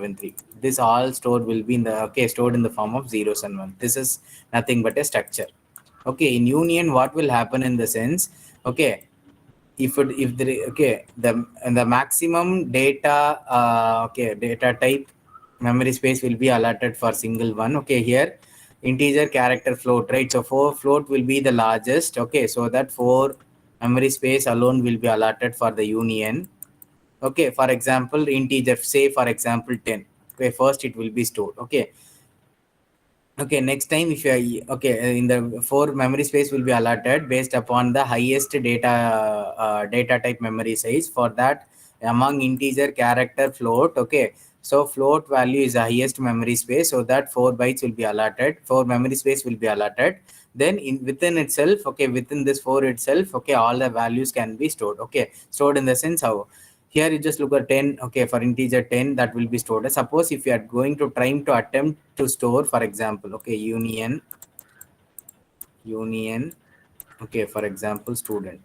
6.73. This all stored will be in the stored in the form of zeros and ones. This is nothing but a structure. Okay, in union, what will happen in the sense? Okay, if the maximum data data type memory space will be allotted for single one. Okay, here integer, character, float, right? So 4 float will be the largest. Okay, so that 4 memory space alone will be allotted for the union. Okay, for example, integer, say for example 10. Okay, first it will be stored. Okay, next time if you are in the 4 memory space will be allotted based upon the highest data type memory size. For that, among integer, character, float. Okay, so float value is the highest memory space, so that 4 bytes will be allotted, 4 memory space will be allotted. Then within itself, within this 4 itself, all the values can be stored. Okay, stored in the sense how here you just look at 10. Okay, for integer 10 that will be stored. Suppose if you are going to trying to attempt to store, for example, union, okay, for example, student.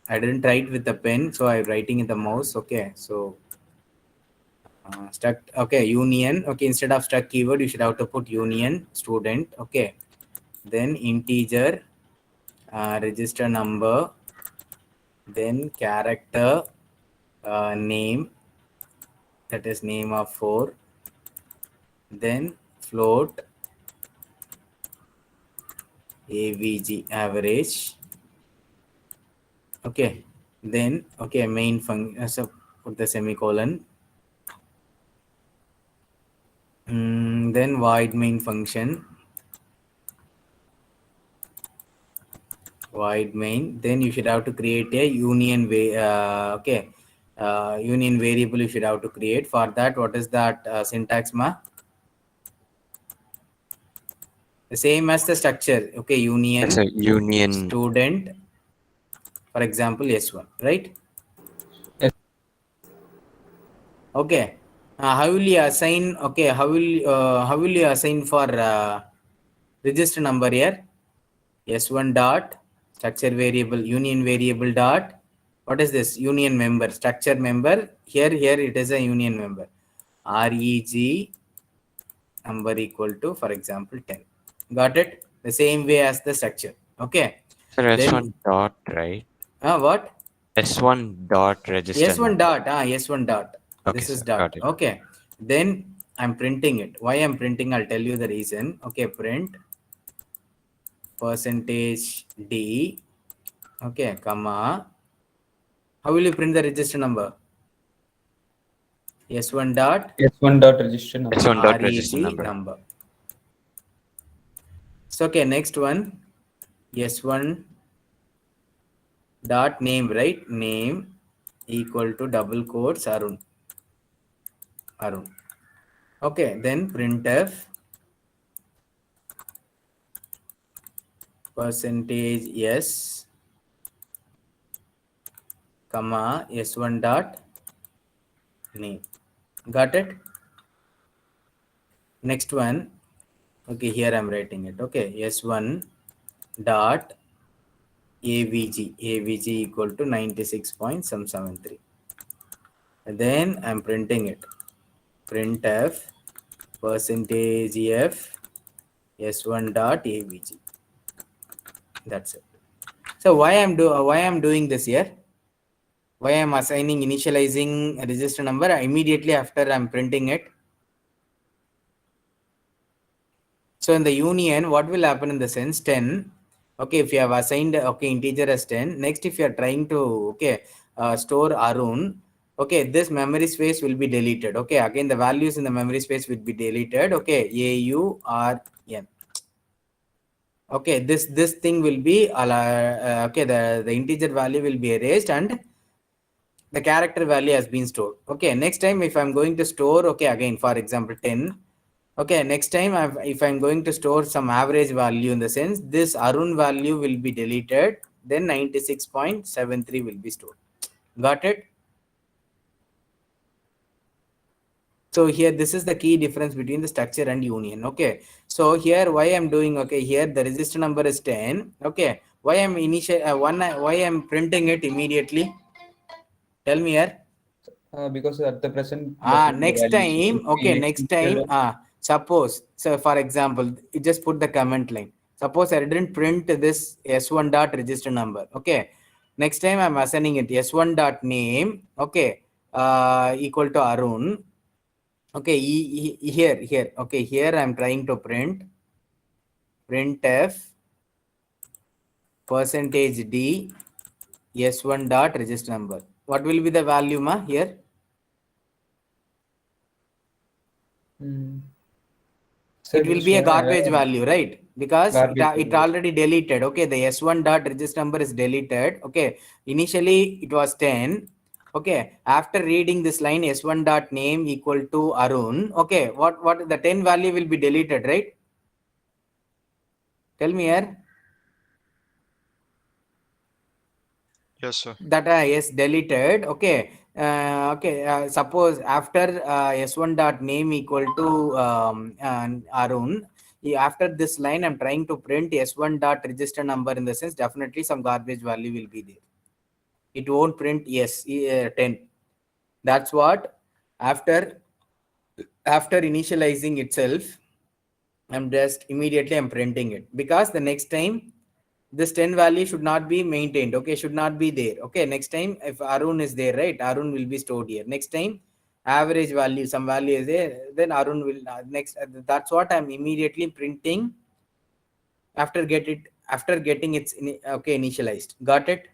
I didn't write with the pen, so I'm writing in the mouse. Okay, so struct, union. Okay, instead of struct keyword you should have to put union student. Okay, then integer, register number, then character, name, that is name of 4, then float, avg, average. Okay, then main function, so put the semicolon. Then void main function, void main. Then you should have to create a union union variable you should have to create. For that, what is that syntax, ma? The same as the structure. Okay, union, That's a union student, for example, S1, right? Yes. Okay, how will you assign? Okay, how will you assign for register number here? S1 dot structure variable, union variable dot, what is this? Union member, structure member. Here it is a union member. Reg number equal to, for example, 10. Got it? The same way as the structure. Okay. So Then S1 dot, right? what? S1 dot register. S1 dot. S1 dot. Okay, This is sir, dot. got it. Okay. Then I'm printing it. Why I'm printing? I'll tell you the reason. Okay, print percentage D. Okay, comma. How will you print the register number? S1 dot S1 dot register number. S1 dot reg register number. So okay, next one, S1 dot name, right? Name equal to double quotes Arun. Okay, then printf percentage S, comma, S1 dot name. Got it? Next one, okay, here I'm writing it. Okay, S1 dot avg equal to 96.773. Then I'm printing it. Printf percentage f s1 dot avg. That's it. So why I'm doing this here? Why I'm assigning initializing a register number immediately after I'm printing it? So in the union, what will happen in the sense 10? Okay, if you have assigned integer as 10, next if you are trying to store Arun, okay, this memory space will be deleted. Okay, again the values in the memory space will be deleted. Okay, AURN. Okay, this thing will be the integer value will be erased and the character value has been stored. Okay, next time if I'm going to store, okay, again for example 10. Okay, next time if I'm going to store some average value, in the sense this Arun value will be deleted, then 96.73 will be stored. Got it? So here this is the key difference between the structure and union. Okay, so here why I'm doing, okay, here the register number is 10. Okay, why I'm printing it immediately? Tell me here. Because at the present, the Next values time, should okay, be next instead time, of suppose, so for example, you just put the comment line. Suppose I didn't print this S1 dot register number. Okay. Next time I'm assigning it S1 dot name. Okay. Equal to Arun. Okay. Here. Okay. Here I'm trying to printf percentage D S1 dot register number. What will be the value, ma, here? It will be a 71 garbage value, right? Because garbage it value. already deleted. Okay, the S1 dot register number is deleted. Okay, initially it was 10. Okay, after reading this line S1 dot name equal to Arun. Okay, what the 10 value will be deleted, right? Tell me here. Yes, sir. That yes, deleted. Okay. Suppose after S1 dot name equal to Arun, after this line I'm trying to print S1 dot register number, in the sense definitely some garbage value will be there. It won't print 10. That's what after initializing itself, I'm just immediately I'm printing it, because the next time this 10 value should not be maintained. Okay, should not be there. Okay, next time if Arun is there, right, Arun will be stored here. Next time average value, some value is there, then Arun will next. That's what I'm immediately printing after getting its okay initialized. Got it?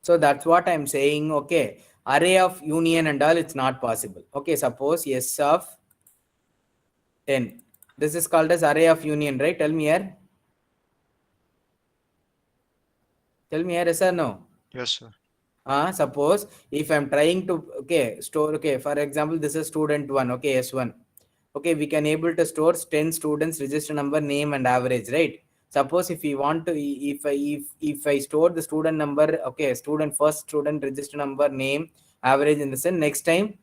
So that's what I'm saying. Okay, array of union and all, it's not possible. Okay, suppose S of 10. This is called as array of union, right? Tell me here. Tell me here, yes or no? Yes, sir. Suppose if I'm trying to store, okay, for example, this is student 1, okay, S1. Okay, we can able to store 10 students, register number, name, and average, right? Suppose if we want to, if I store the student number, okay, first student register number, name, average, in the sense, next time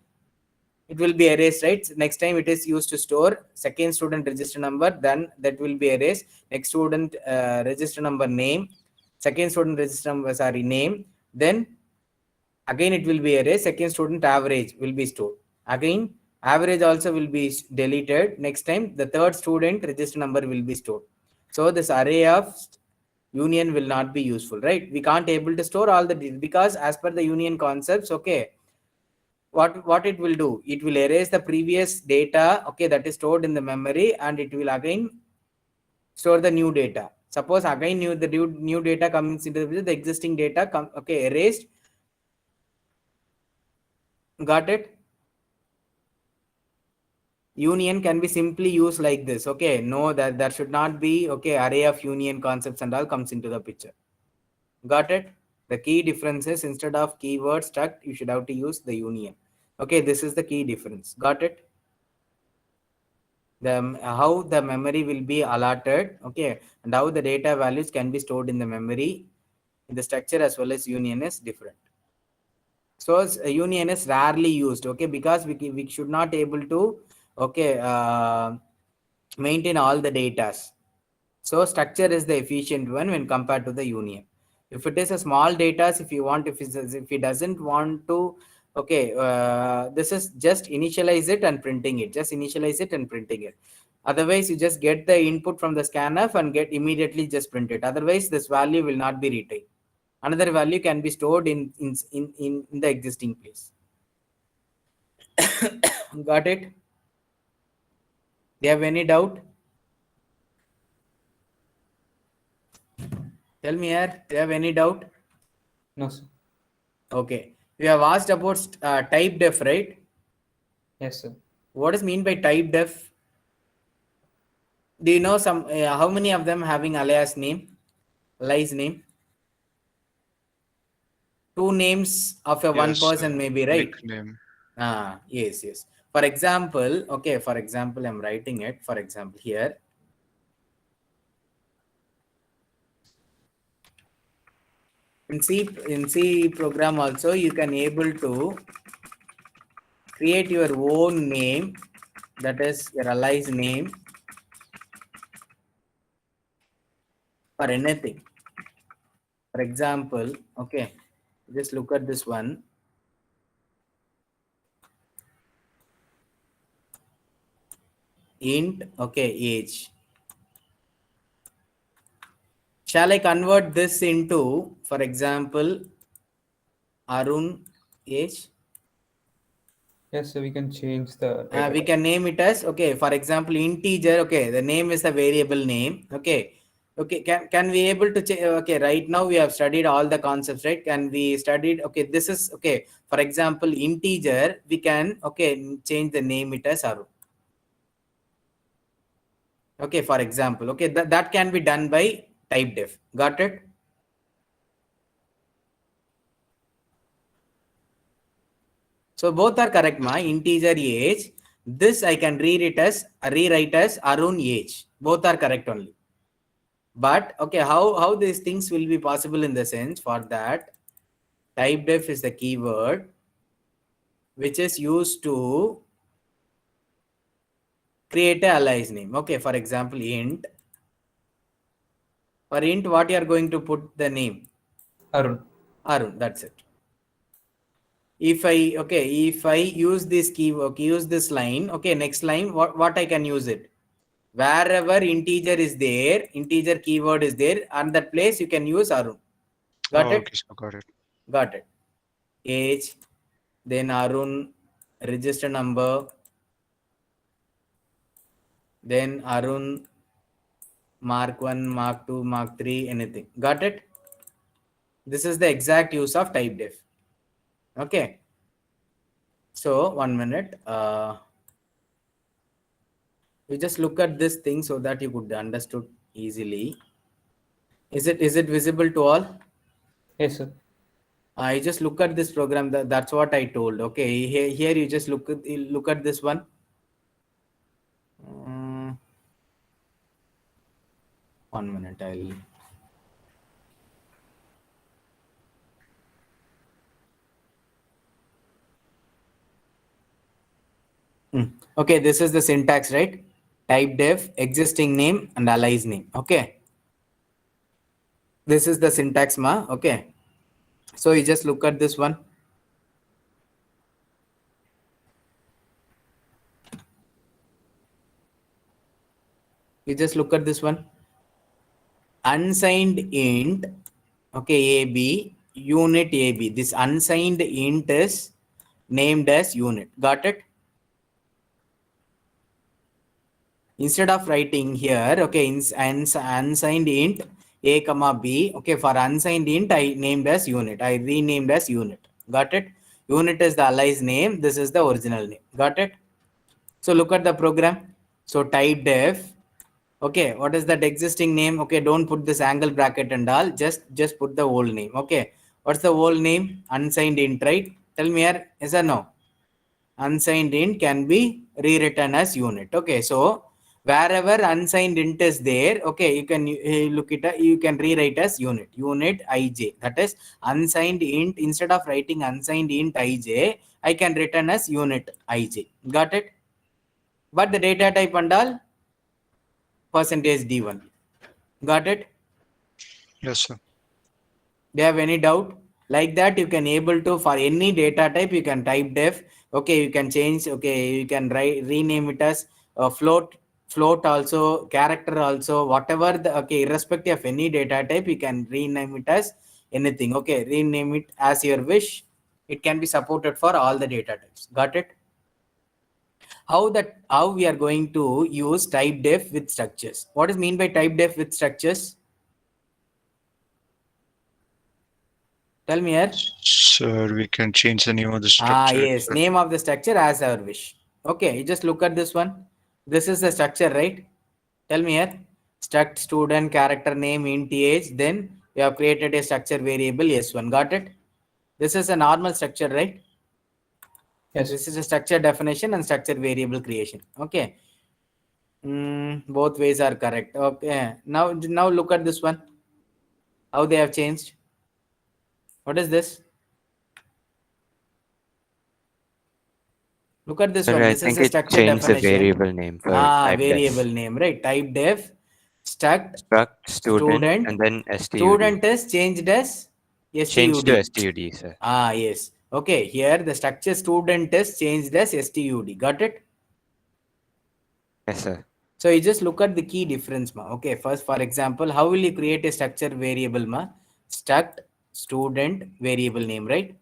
it will be erased, right? Next time it is used to store second student register number, then that will be erased. Next student register number, name, second student register number, sorry, name, then again it will be erased. Second student average will be stored. Again average also will be deleted. Next time the third student register number will be stored. So this array of union will not be useful, right? We can't able to store all the, because as per the union concepts, okay, what it will do, it will erase the previous data, okay, that is stored in the memory, and it will again store the new data. Suppose again new data comes into the existing data okay, erased. Got it? Union can be simply used like this. Okay, no, that should not be. Okay, array of union concepts and all comes into the picture. Got it? The key difference is, instead of keyword struct, you should have to use the union. Okay, this is the key difference. Got it? How the memory will be allotted, okay, and how the data values can be stored in the memory, in the structure as well as union is different. So union is rarely used, okay, because we should not able to, okay, maintain all the data. So structure is the efficient one when compared to the union. If it is a small data, if it doesn't want to, okay, this is just initialize it and printing it. Just initialize it and printing it. Otherwise, you just get the input from the scanf and get immediately just print it. Otherwise, this value will not be retained. Another value can be stored in the existing place. Got it? Do you have any doubt? Tell me here, do you have any doubt? No, sir. Okay. We have asked about type def, right? Yes, sir. What is mean by type def? Do you know some how many of them having alias name, alias name? Two names of a one Yes, person maybe, right? nickname. Yes. For example, okay, for example, I'm writing it. For example, here. In C program also, you can able to create your own name, that is your alias name, for anything. For example, okay, just look at this one. int, okay, age. Shall I convert this into, for example, Arun age? Yes, so we can change the data We type. can name it as, okay, for example, integer. Okay, the name is the variable name. Okay, okay, can we able to change? Okay, right now we have studied all the concepts, right? Can we studied? Okay, this is okay. For example, integer, we can, okay, change the name it as Arun. Okay, for example, okay, that can be done by type def. Got it? So both are correct, ma. Integer age. This I can rewrite as Arun age. Both are correct only. But okay, how these things will be possible in the sense for that type def is the keyword which is used to create a alias name. Okay, for example, int. For int, what you are going to put the name? Arun. Arun. That's it. If I use this key, okay, use this line. Okay, next line, what I can use it? Wherever integer is there, integer keyword is there, on that place you can use Arun. Got it? Okay, so got it. Got it. Age, then Arun, register number, then Arun, mark 1, mark 2, mark 3, anything. Got it? This is the exact use of type def. Okay. So 1 minute. You just look at this thing so that you could understood easily. Is it visible to all? Yes, sir. I just look at this program. That's what I told. Okay, here you just look at this one. 1 minute. I'll. Okay, this is the syntax, right? Type def, existing name, and alias name. Okay. This is the syntax, ma. Okay. So you just look at this one. You just look at this one. Unsigned int, okay, AB, unit AB. This unsigned int is named as unit. Got it? Instead of writing here, okay, unsigned int A comma B, okay, for unsigned int, I named as unit. I renamed as unit. Got it? Unit is the alias name. This is the original name. Got it? So look at the program. So type def. Okay, what is that existing name? Okay, don't put this angle bracket and all. Just put the old name. Okay, what's the old name? Unsigned int, right? Tell me here, yes or no? Unsigned int can be rewritten as unit. Okay, so wherever unsigned int is there, okay, you can look it. You can rewrite as unit. Unit ij. That is unsigned int. Instead of writing unsigned int ij, I can return as unit ij. Got it? But the data type and all. Percentage D1. Got it? Yes, sir. Do you have any doubt? Like that, you can able to, for any data type, you can type def. Okay, you can change. Okay, you can rename it as float also, character also, whatever the, okay, irrespective of any data type, you can rename it as anything. Okay, rename it as your wish. It can be supported for all the data types. Got it? How we are going to use type def with structures? What is mean by type def with structures? Tell me here. Sir, we can change the name of the structure. Yes, name of the structure as our wish. Okay, you just look at this one. This is the structure, right? Tell me here. Struct student character name int age. Then we have created a structure variable s1. Got it? This is a normal structure, right? Yes. This is a structure definition and structure variable creation. Okay. Both ways are correct. Okay. Now look at this one. How they have changed. What is this? Look at this Sir, one. I This is think a it structure changed the definition. variable name for type Variable def. name, right? Type def struct Student and then STUD. Student is changed as Changed to STUD. STUD, sir. Yes. Okay. Here the structure student is changed as STUD. Got it? Yes, sir. So you just look at the key difference, ma. Okay, first, for example, how will you create a structure variable, ma? Struct student variable name, right?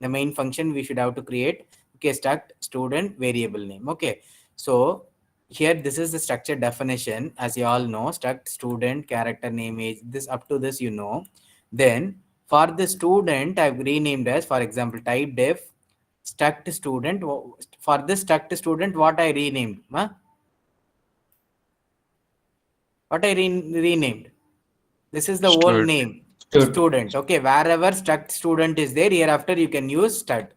The main function we should have to create. Okay, struct student variable name. Okay, so here this is the structure definition. As you all know, struct student character name age. This up to this you know. Then for the student, I've renamed as, for example, type def struct student. For this struct student, what I renamed, ma? What I renamed. This is the old Stud. name. Stud. Student. Okay, wherever struct student is there, hereafter you can use stud.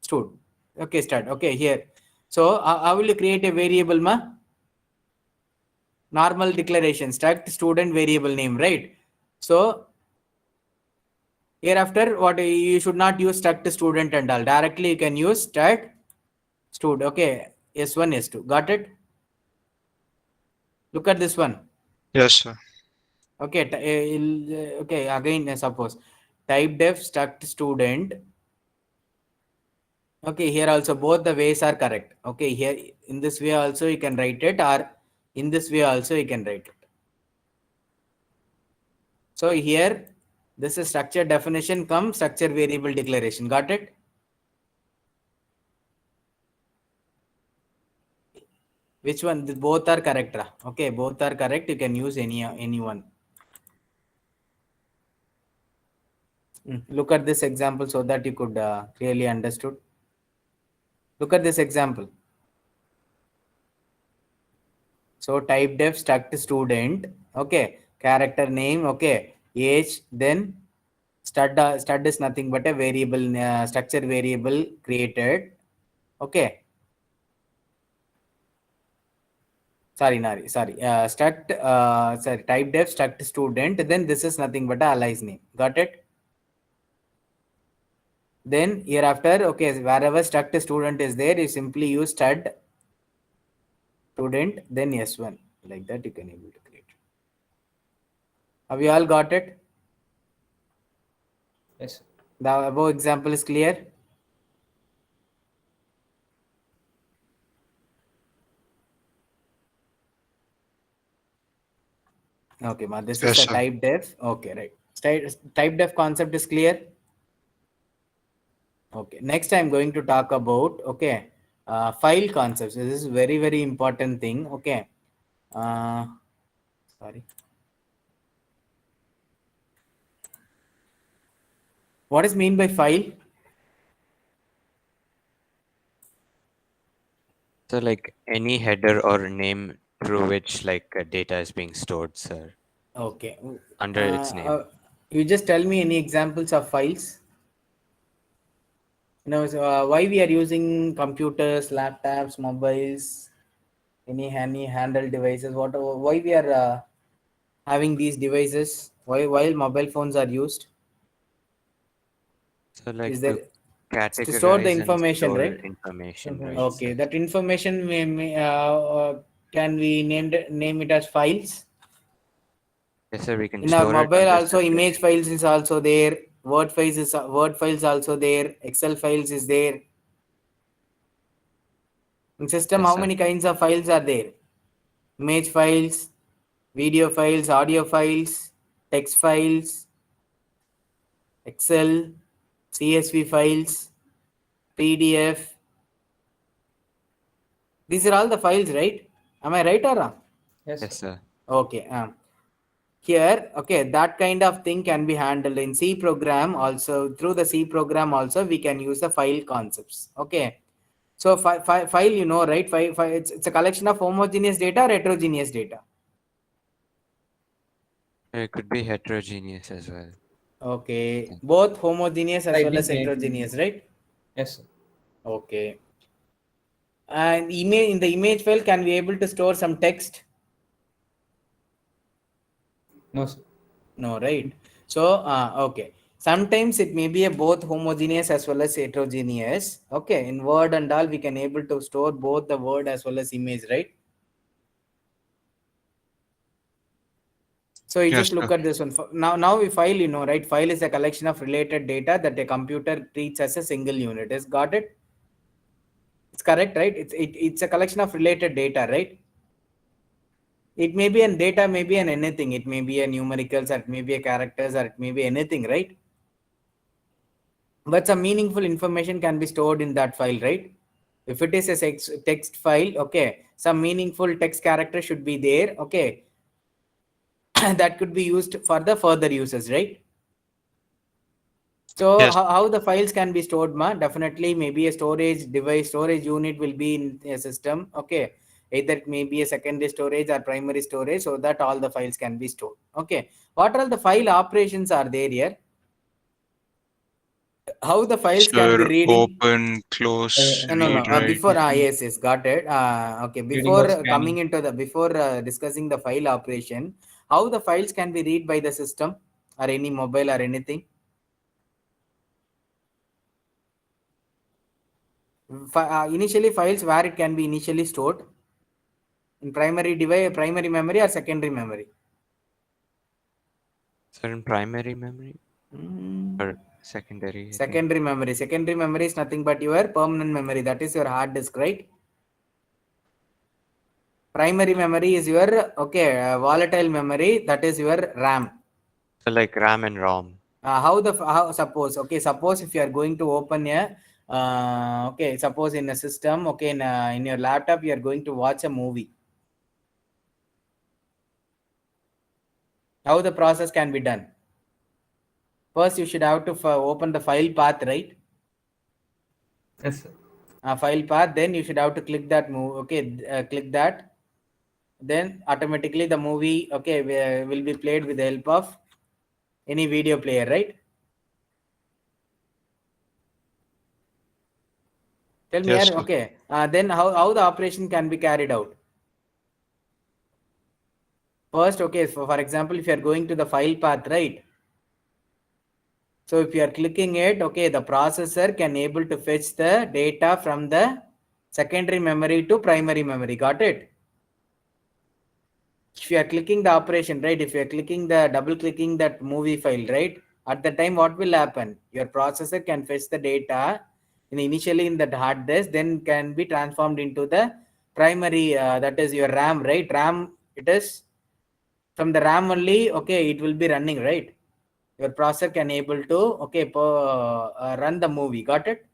Stud. Okay, stud. Okay, here. So how will you create a variable, ma? Normal declaration, struct student variable name, right? So hereafter, what you should not use struct student and all. Directly you can use struct stud. Okay, S1, S2. Got it? Look at this one. Yes, sir. Okay, okay, again, suppose type def struct student. Okay, here also both the ways are correct. Okay, here in this way also you can write it, or in this way also you can write it. So here this is structure definition come structure variable declaration. Got it? Which one? Both are correct. Okay, both are correct. You can use any one. Look at this example so that you could clearly understood. Look at this example. So type def struct student. Okay, character name. Okay, age. Then stud is nothing but a variable structure variable created. Okay. Sorry. Struct type def struct student. Then this is nothing but a alias name. Got it? Then hereafter, okay, wherever struct student is there, you simply use stud student, then S1. Like that you can able to create. Have you all got it? Yes. The above example is clear? Okay, ma, this is Yes, the sir. type def. Okay, right. Type def concept is clear? Okay, next I'm going to talk about, okay, file concepts. This is very, very important thing. Okay. Sorry. What is mean by file? So like any header or name through which like data is being stored, sir, Okay. under its name. You just tell me any examples of files. Why we are using computers, laptops, mobiles, any handheld devices? Why we are having these devices? Why while mobile phones are used? So like Is to there to store the categorize and information, store right? information, right? Okay, Sir? that information can we name it as files? Yes, sir. We can In our store it mobile under also separate. image files is also there, word files also there, Excel files is there. In system, Yes, how sir. many kinds of files are there? Image files, video files, audio files, text files, Excel, CSV files, PDF. These are all the files, right? Am I right or wrong? Yes. Yes, sir. Okay. Here, okay, that kind of thing can be handled in C program also. Through the C program also, we can use the file concepts. Okay. So file, you know, right? File, it's a collection of homogeneous data or heterogeneous data. It could be heterogeneous as well. Okay. Both homogeneous as well as Typing heterogeneous, right? Yes. Okay. And image in the image file, can we able to store some text? No, sir. No, right? So, okay. Sometimes it may be a both homogeneous as well as heterogeneous. Okay, in Word and all, we can able to store both the word as well as image, right? So you Yes, just look sir. at this one. Now we file, you know, right? File is a collection of related data that a computer treats as a single unit. Is got it? It's correct, right? It's a collection of related data, right? It may be an data, maybe an anything. It may be a numericals, or it may be a characters, or it may be anything, right? But some meaningful information can be stored in that file, right? If it is a text file, okay, some meaningful text character should be there, okay. That could be used for the further uses, right? So Yes. how the files can be stored, ma? Definitely maybe a storage device, storage unit will be in a system, okay. Either it may be a secondary storage or primary storage, so that all the files can be stored, okay. What are the file operations are there here? How the files can be Sir, reading? open, close, No. read, write. Before, yes, got it. Okay, Reading or before coming scanning. into the, before discussing the file operation, how the files can be read by the system or any mobile or anything? Initially, files where it can be initially stored in primary device, primary memory or secondary memory. So in primary memory or secondary? I think. Secondary memory. Secondary memory is nothing but your permanent memory. That is your hard disk, right? Primary memory is your volatile memory. That is your RAM. So like RAM and ROM. How suppose if you are going to open a suppose in a system, in your laptop you are going to watch a movie. How the process can be done? First, you should have to open the file path, right? Yes, sir. File path. Then you should have to click that click that. Then automatically the movie will be played with the help of any video player, right? Tell me Yes, here, sir. okay. Then how the operation can be carried out? First, for example, if you are going to the file path, right? So if you are clicking it, the processor can able to fetch the data from the secondary memory to primary memory. Got it? If you are clicking the operation, right? If you are clicking the double clicking that movie file, right? At the time, what will happen? Your processor can fetch the data initially in that hard disk, then can be transformed into the primary, that is your RAM, right? RAM, it is from the RAM only, it will be running, right? Your processor can able to run the movie. Got it?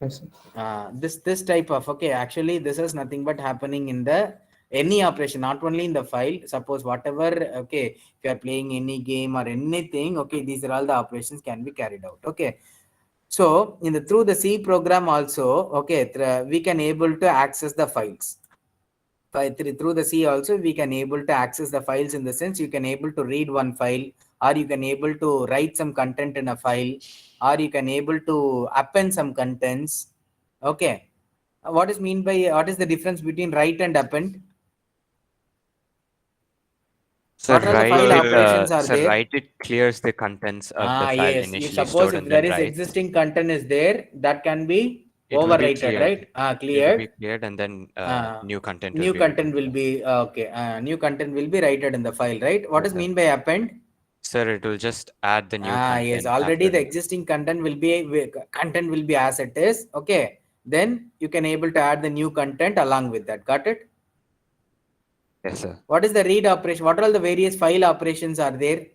Yes, sir. This type of actually this is nothing but happening in the any operation, not only in the file. Suppose whatever, if you are playing any game or anything, these are all the operations can be carried out. Okay, so in the through the C program also, we can able to access the files. Through the C also we can able to access the files, in the sense you can able to read one file, or you can able to write some content in a file, or you can able to append some contents. Okay, what is the difference between write and append? So What are the file operations are so there? write it clears the contents of the file Yes, initially if suppose stored, if and there then is write. existing content is there, that can be It will be overwritten, cleared. right? It will Cleared. be cleared, and then new content New will be content written. will be new content will be written in the file, right? What Yes, is sir. mean by append? Sir, it will just add the new Yes, content already the after. existing content will be as it is. Okay, then you can able to add the new content along with that. Got it? Yes, sir. What is the read operation? What are all the various file operations are there?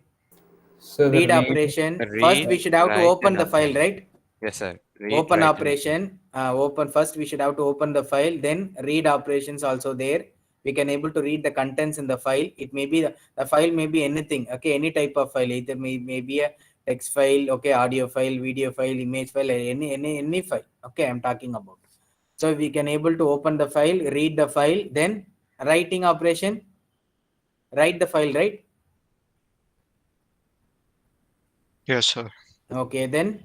So the Read operation. First, Read, we should have to write, open and the file, append. right? Yes, sir. Read, Open write, and append. operation. Open first. We should have to open the file. Then read operations also there. We can able to read the contents in the file. It may be the file may be anything. Okay, any type of file. Either may be a text file. Okay, audio file, video file, image file, any file. Okay, I'm talking about. So we can able to open the file, read the file, then writing operation. Write the file, right? Yes, sir. Okay, then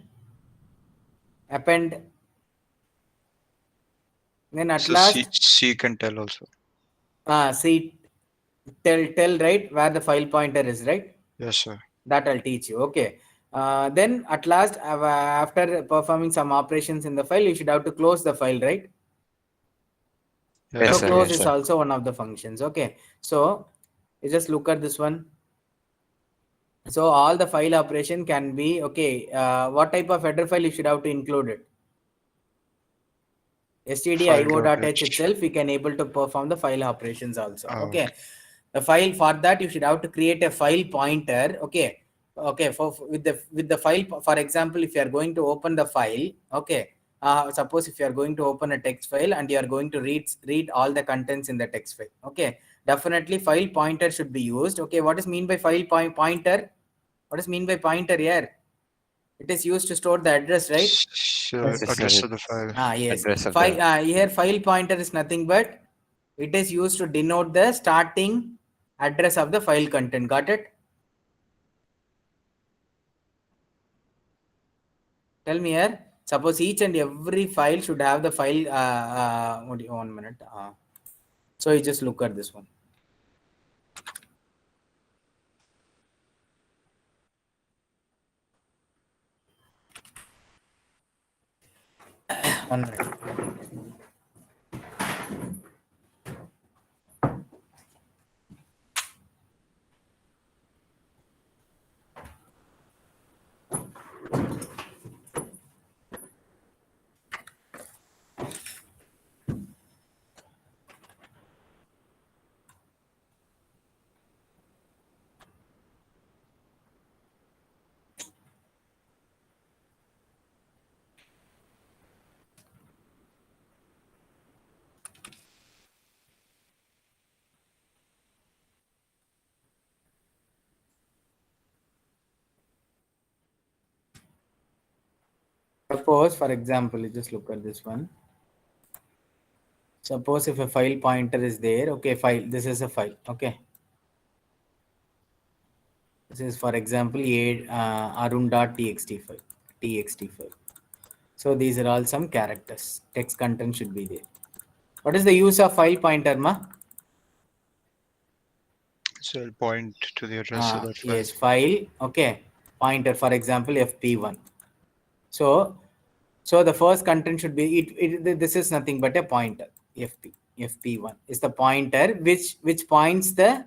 append. Then at So last, C can tell also. see, tell right where the file pointer is, right? Yes, sir. That I'll teach you. Okay. Then at last, after performing some operations in the file, you should have to close the file, right? Yes, So sir. close Yes, is sir. also one of the functions. Okay. So you just look at this one. So all the file operation can be what type of header file you should have to include it? stdio.h itself, we can able to perform the file operations also. Okay. The file, for that you should have to create a file pointer. Okay. With the file, for example, if you are going to open the file, okay, suppose if you are going to open a text file and you are going to read all the contents in the text file, okay, definitely file pointer should be used. Okay, what is mean by file pointer? What is mean by pointer here? It is used to store the address, right? Sure, Yes, sir, address of the file. Yes. Address of File, the here file pointer is nothing but it is used to denote the starting address of the file content. Got it? Tell me here. Suppose each and every file should have the file. 1 minute. So you just look at this one. One minute. Suppose, for example, you just look at this one. Suppose if a file pointer is there, okay, file, this is a file, okay. This is, for example, arun.txt file, So these are all some characters. Text content should be there. What is the use of file pointer, ma? So I'll point to the address of that file. Yes, file, okay, pointer, for example, fp1. So the first content should be this is nothing but a pointer. fp1 is the pointer which points the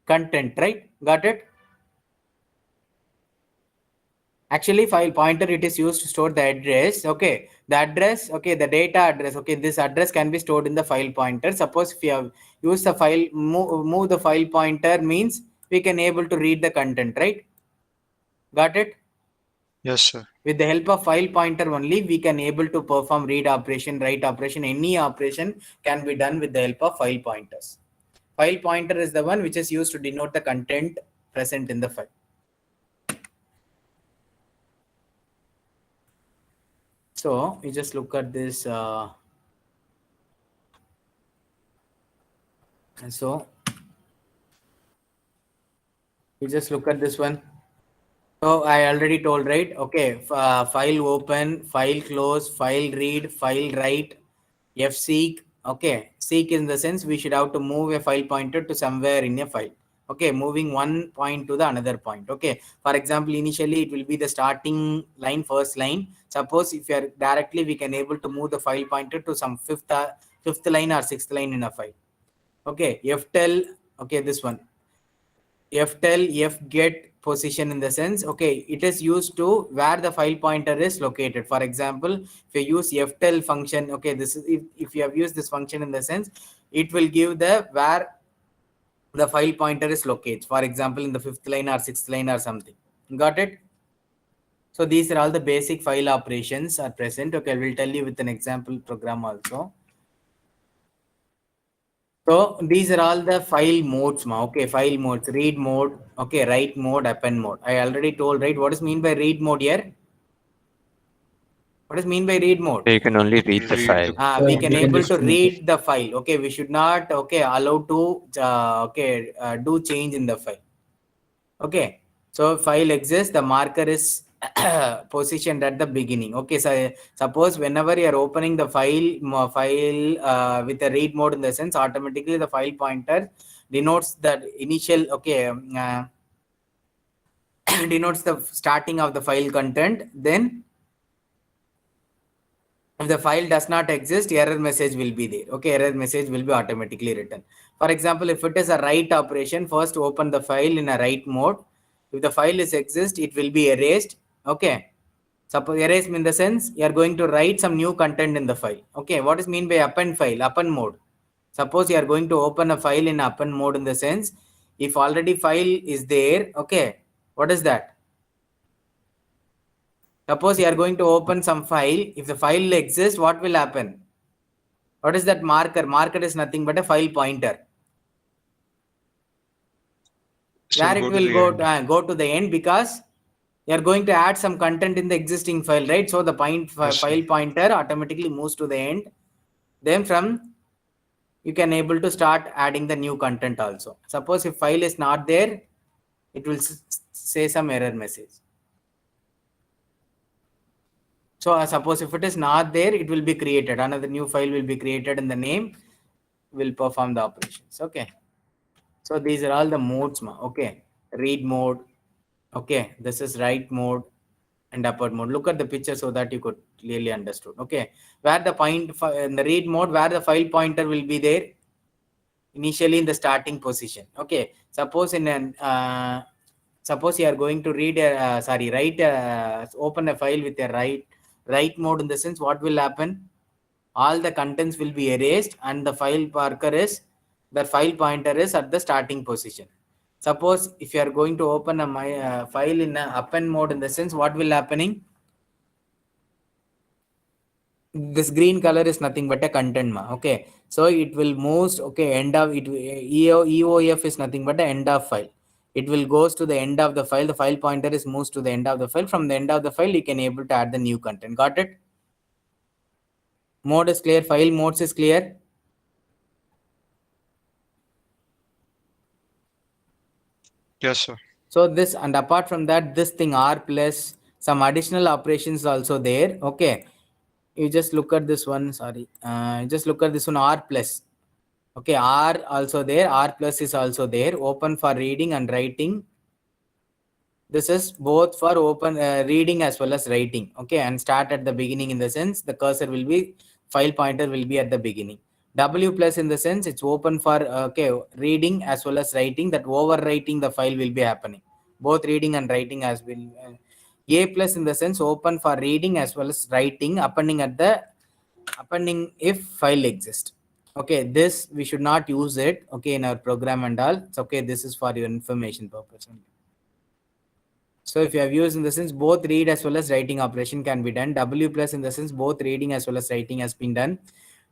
content, right? Got it? Actually, file pointer, it is used to store the address. Okay, the address, okay, the data address, okay, this address can be stored in the file pointer. Suppose if you have used the file, move the file pointer means we can able to read the content, right? Got it? Yes, sir. With the help of file pointer only, we can able to perform read operation, write operation, any operation can be done with the help of file pointers. File pointer is the one which is used to denote the content present in the file. So you just look at this. So you just look at this one. So I already told, right? Okay, file open, file close, file read, file write, fseek. Okay, seek in the sense we should have to move a file pointer to somewhere in a file. Okay, moving one point to the another point. Okay, for example, initially it will be the starting line, first line. Suppose if you are directly, we can able to move the file pointer to some fifth line or sixth line in a file. Okay, ftell. Okay, this one. ftell, fget position in the sense, okay, it is used to where the file pointer is located. For example, if you use ftell function, okay, this is if you have used this function in the sense, it will give the where the file pointer is located. For example, in the fifth line or sixth line or something. Got it? So these are all the basic file operations are present. Okay, I will tell you with an example program also. So these are all the file modes, ma. Okay, file modes, read mode, okay, write mode, append mode. I already told, right? What is mean by read mode here? What is mean by read mode? So you can only read the file. We can able to read the file. Okay, we should not, okay, allow to do change in the file. Okay, so file exists, the marker is positioned at the beginning. Okay, so suppose whenever you are opening the file with a read mode in the sense, automatically the file pointer denotes the initial, okay, denotes the starting of the file content. Then if the file does not exist, error message will be there. Okay, error message will be automatically written. For example, if it is a write operation, first open the file in a write mode. If the file is exist, it will be erased. Okay. Suppose erase in the sense you are going to write some new content in the file. Okay, what is mean by append file? Append mode. Suppose you are going to open a file in append mode in the sense if already file is there. Okay, what is that? Suppose you are going to open some file. If the file exists, what will happen? What is that marker? Marker is nothing but a file pointer. So Where it go to will the go end. go to the end because you are going to add some content in the existing file, right? So the Yes, sir. file pointer automatically moves to the end. Then from you can able to start adding the new content also. Suppose if file is not there, it will say some error message. So suppose if it is not there, it will be created. Another new file will be created and the name will perform the operations. Okay. So these are all the modes. Okay. Read mode. Okay. This is write mode and upward mode. Look at the picture so that you could clearly understood. Okay. Where the point in the read mode, where the file pointer will be there initially in the starting position. Okay. Suppose in an suppose you are going to read open a file with a write mode in the sense what will happen, all the contents will be erased and the file pointer is at the starting position. Suppose if you are going to open a file in a append mode in the sense what will happening, this green color is nothing but a content okay, so it will move. Okay, end of it. EOF is nothing but the end of file. It will goes to the end of the file. The file pointer is moves to the end of the file. From the end of the file you can able to add the new content. Got it? Mode is clear. File modes is clear. Yes, sir. So this, and apart from that, this thing R plus some additional operations also there. Okay, you just look at this one. Sorry, just look at this one, R plus. Okay, R also there. R plus is also there. Open for reading and writing. This is both for open reading as well as writing. Okay, and start at the beginning in the sense the cursor will be, file pointer will be at the beginning. W plus in the sense it's open for okay, reading as well as writing. That overwriting the file will be happening. Both reading and writing as will. A plus in the sense open for reading as well as writing, appending if file exists. Okay, this we should not use it. Okay, in our program and all. It's okay. This is for your information purpose only. So if you have used in the sense both read as well as writing operation can be done. W plus in the sense both reading as well as writing has been done.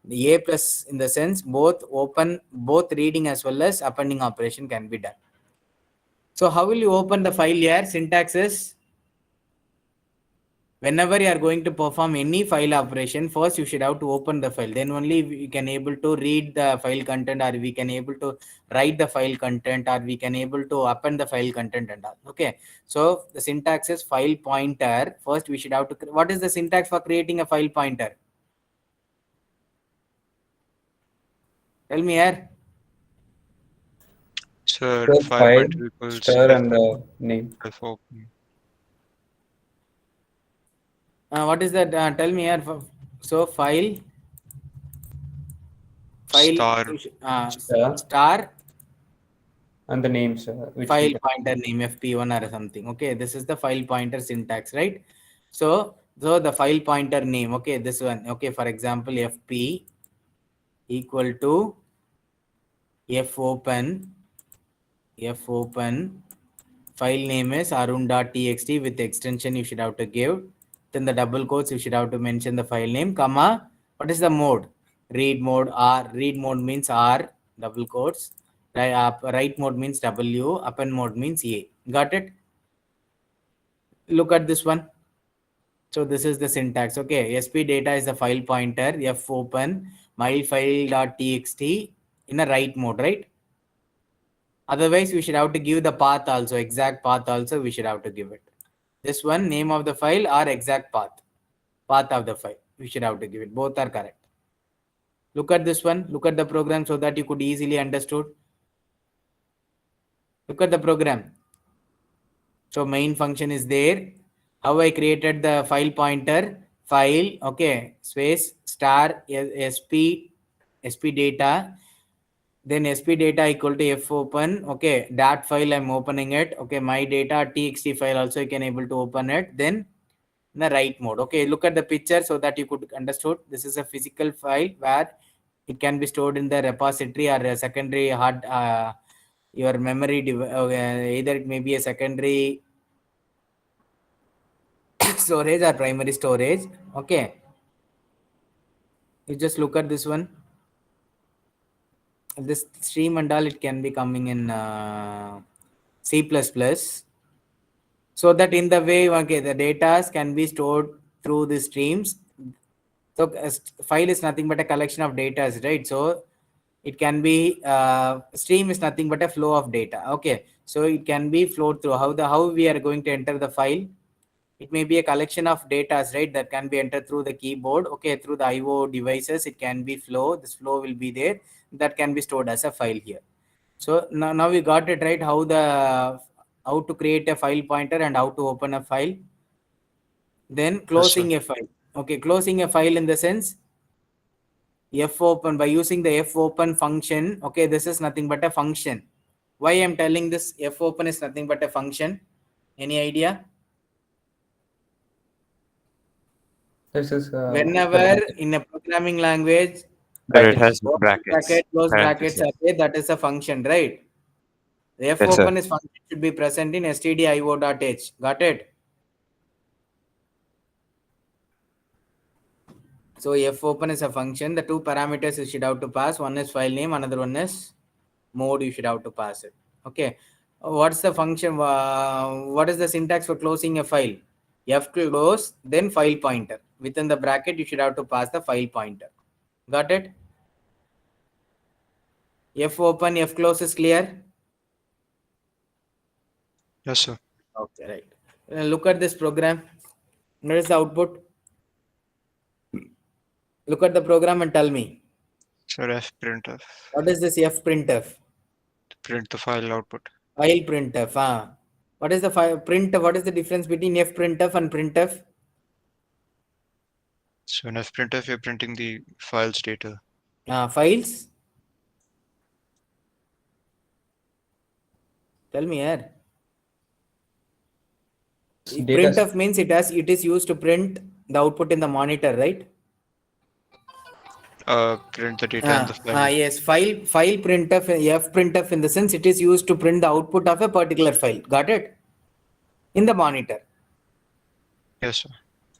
The A plus in the sense both reading as well as appending operation can be done. So how will you open the file here? Syntax is, whenever you are going to perform any file operation, first you should have to open the file. Then only we can able to read the file content, or we can able to write the file content, or we can able to append the file content and all. Okay. So the syntax is file pointer. First we should have to, what is the syntax for creating a file pointer? Tell me here. Sir, The file file, pointer equals star, and the name. F open. What is that? Tell me here. So file Star. star And the names, which file we pointer name fp1 or something. Okay, this is the file pointer syntax, right? So the file pointer name, okay, this one. Okay, for example, fp equal to fopen file name is arun.txt with extension you should have to give. Then the double quotes you should have to mention the file name, comma, what is the mode? Read mode. R. Read mode means R, double quotes. Write mode means W. Append mode means A. Got it? Look at this one. So this is the syntax. Okay, sp data is the file pointer, fopen mylefile.txt in a write mode, right? Otherwise, we should have to give the path also, exact path also we should have to give it. This one, name of the file or exact path of the file, we should have to give it. Both are correct. Look at this one. Look at the program so that you could easily understood. Look at the program. So main function is there. How I created the file pointer, file, okay, space star sp data. Then sp data equal to fopen. Okay, that file I'm opening it. Okay, my data txt file also you can able to open it. Then in the write mode. Okay, look at the picture so that you could understood. This is a physical file where it can be stored in the repository or a secondary hard your memory either it may be a secondary storage or primary storage. Okay, you just look at this one. This stream and all, it can be coming in C++, so that in the way, okay, the data can be stored through the streams. So a file is nothing but a collection of data, right? So it can be stream is nothing but a flow of data. Okay, so it can be flowed through. How we are going to enter the file? It may be a collection of data, right, that can be entered through the keyboard. Okay, through the IO devices, it can be flow. This flow will be there. That can be stored as a file here. So now we got it, right? How to create a file pointer and how to open a file. Then closing a file. Okay, closing a file in the sense fopen, by using the fopen function. Okay, this is nothing but a function. Why I'm telling this fopen is nothing but a function? Any idea? This is Whenever in a programming language, But it has open brackets. bracket, close brackets parentheses. are there, that is a function, right? The Yes, sir. fopen is function should be present in stdio.h. Got it? So fopen is a function. The two parameters you should have to pass. One is file name, another one is mode. You should have to pass it. Okay. What's the function? What is the syntax for closing a file? Close, then file pointer. Within the bracket, you should have to pass the file pointer. Got it? Fopen, close is clear? Yes, sir. Okay, right. Look at this program. Where is the output? Look at the program and tell me. Sir, fprintf. What is this fprintf? Print the file output. File printf. What is the file print? What is the difference between fprintf and printf? So in fprintf, you're printing the file's data. Files. Tell me here. data. Printf means it is used to print the output in the monitor, right? Print the data in the file. Yes, file printf, fprintf in the sense it is used to print the output of a particular file. Got it? In the monitor. Yes, sir.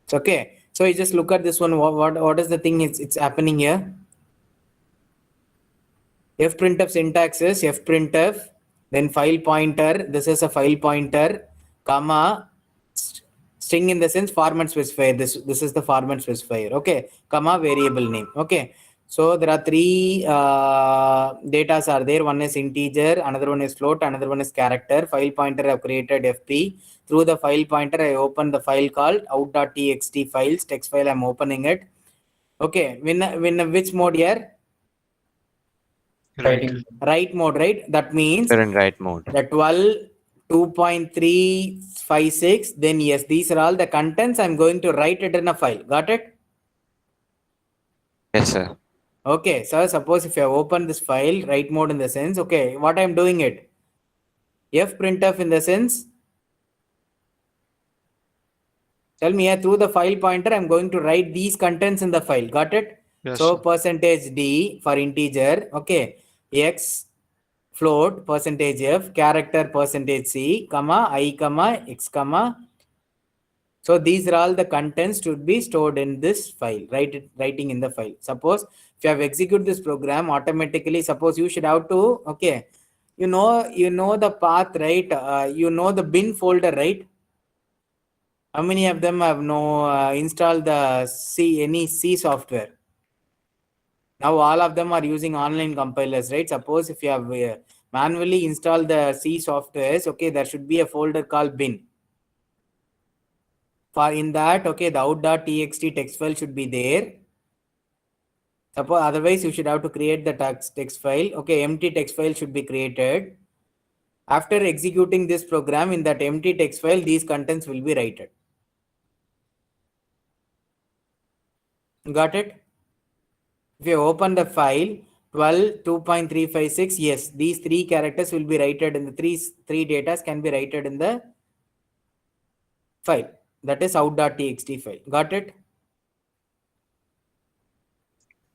It's okay. So you just look at this one. What is the thing? It's happening here. Fprintf syntax is fprintf, then file pointer. This is a file pointer, comma, string in the sense format specifier. This is the format specifier. Okay, comma, variable name. Okay, so there are three datas are there. One is integer, another one is float, another one is character. File pointer I've created fp. Through the file pointer, I open the file called out.txt files. Text file I'm opening it. Okay, when which mode here? Writing. Write mode, right? That means They're in write mode. the 12, 2.356, then yes, these are all the contents. I'm going to write it in a file. Got it? Yes, sir. Okay, so suppose if I open this file, write mode in the sense, okay, what I'm doing it? Fprintf in the sense, tell me here, through the file pointer, I'm going to write these contents in the file. Got it? Yes, So sir. %d for integer, okay, x, float, %f, character, %c, comma, I, comma, x, comma. So these are all the contents to be stored in this file, writing in the file. Suppose if you have executed this program automatically, suppose you should have to, okay, you know the path, right? You know the bin folder, right? How many of them have installed the any C software? Now all of them are using online compilers, right? Suppose if you have manually installed the C softwares, okay, there should be a folder called bin. For in that, okay, the out.txt text file should be there. Suppose otherwise you should have to create the text file. Okay, empty text file should be created. After executing this program in that empty text file, these contents will be written. Got it? If you open the file 12, 2.356, yes, these three characters will be written in the three datas can be written in the file. That is out.txt file. Got it?